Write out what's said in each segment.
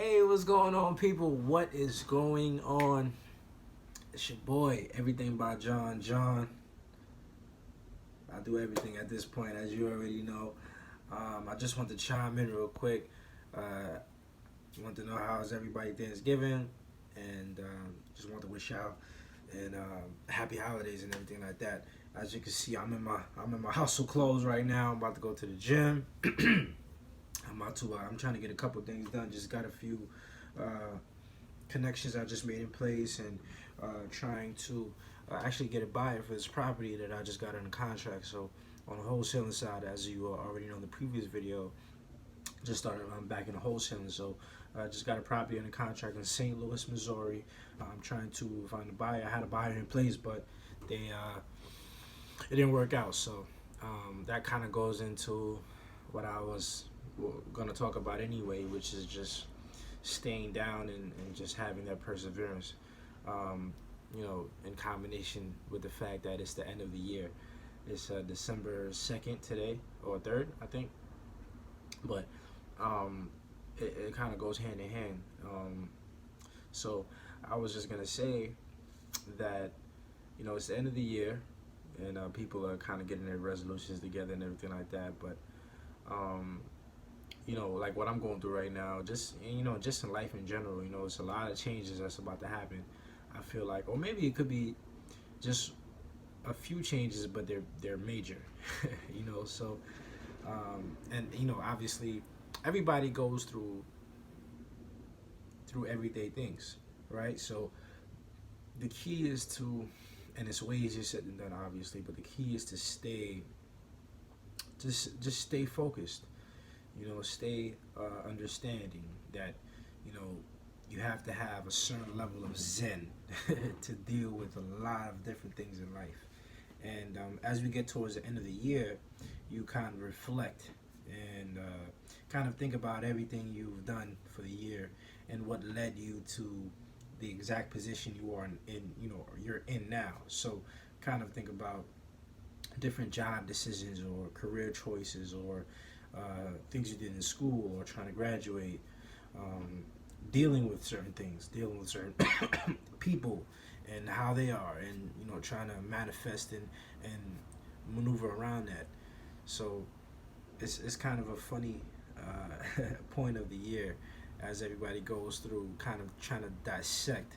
Hey, what's going on, people? What is going on? It's your boy, Everything by John. John, I do everything at this point, as you already know. I just want to chime in real quick. Want to know how's everybody Thanksgiving, and just want to wish y'all and happy holidays and everything like that. As you can see, I'm in my hustle clothes right now. I'm about to go to the gym. I'm trying to get a couple things done. Just got a few uh, connections I just made in place, and trying to actually get a buyer for this property that I just got in a contract. So on the wholesaling side, as you already know in the previous video, just started back in the wholesaling. So I just got a property in a contract in St. Louis, Missouri. I'm trying to find a buyer. I had a buyer in place, but they it didn't work out. So that kind of goes into what I was going to talk about anyway, which is just staying down and just having that perseverance. In combination with the fact that it's the end of the year. It's December 2nd today, or 3rd, I think. But it kind of goes hand in hand. So I was just going to say that, it's the end of the year, and people are kind of getting their resolutions together and everything like that. But um, like what I'm going through right now, just in life in general, it's a lot of changes that's about to happen. I feel like, or maybe it could be just a few changes, but they're major, So, and obviously, everybody goes through everyday things, right? So the key is to, and it's way easier said than done, obviously, but the key is to just stay focused. Stay understanding that you know you have to have a certain level of zen to deal with a lot of different things in life. And as we get towards the end of the year, you kind of reflect and kind of think about everything you've done for the year and what led you to the exact position you are you're in now. So kind of think about different job decisions or career choices, or things you did in school or trying to graduate, um, dealing with certain things, dealing with certain people and how they are, and trying to manifest and maneuver around that. So it's kind of a funny point of the year as everybody goes through, kind of trying to dissect,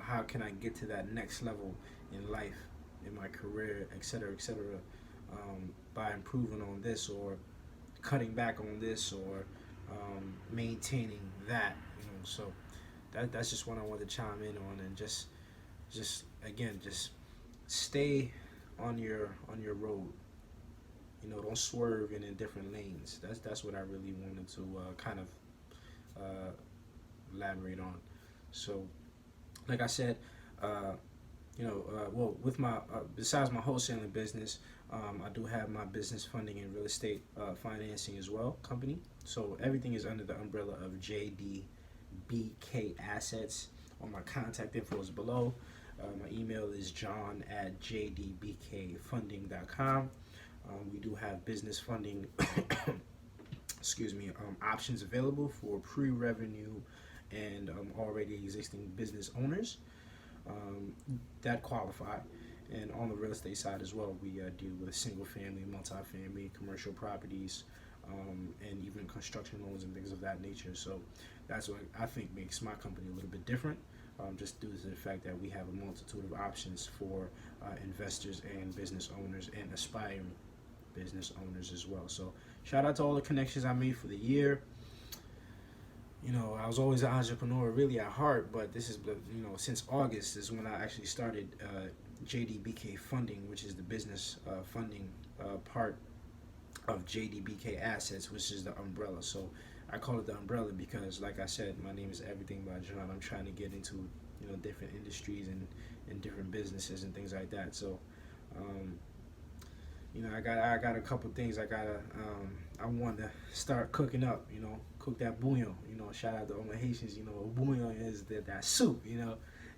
how can I get to that next level in life, in my career, etc., by improving on this, or cutting back on this, or maintaining that. So that's just what I want to chime in on, and just again, just stay on your road. Don't swerve in different lanes. That's what I really wanted to kind of elaborate on. So, like I said, well, with my besides my wholesaling business, I do have my business funding and real estate financing as well company. So everything is under the umbrella of JDBK Assets. All my contact info is below. My email is john@jdbkfunding.com. We do have business funding excuse me, options available for pre-revenue and already existing business owners that qualify. And on the real estate side as well, we deal with single family, multi-family, commercial properties, and even construction loans and things of that nature. So that's what I think makes my company a little bit different, just due to the fact that we have a multitude of options for investors and business owners and aspiring business owners as well. So shout out to all the connections I made for the year. I was always an entrepreneur really at heart, but this is, since August is when I actually started JDBK Funding, which is the business funding part of JDBK Assets, which is the umbrella. So I call it the umbrella because, like I said, my name is Everything by John. I'm trying to get into, different industries and different businesses and things like that. So, I got a couple things I want to start cooking up. Cook that bouillon. Shout out to all my Haitians. Bouillon is that soup.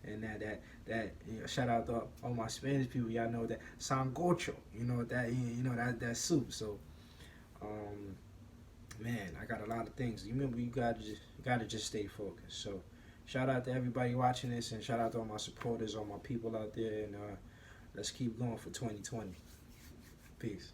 And that shout out to all my Spanish people. Y'all know that sancocho. That soup. So, man, I got a lot of things. You remember, you gotta just stay focused. So, shout out to everybody watching this, and shout out to all my supporters, all my people out there, and let's keep going for 2020. Peace.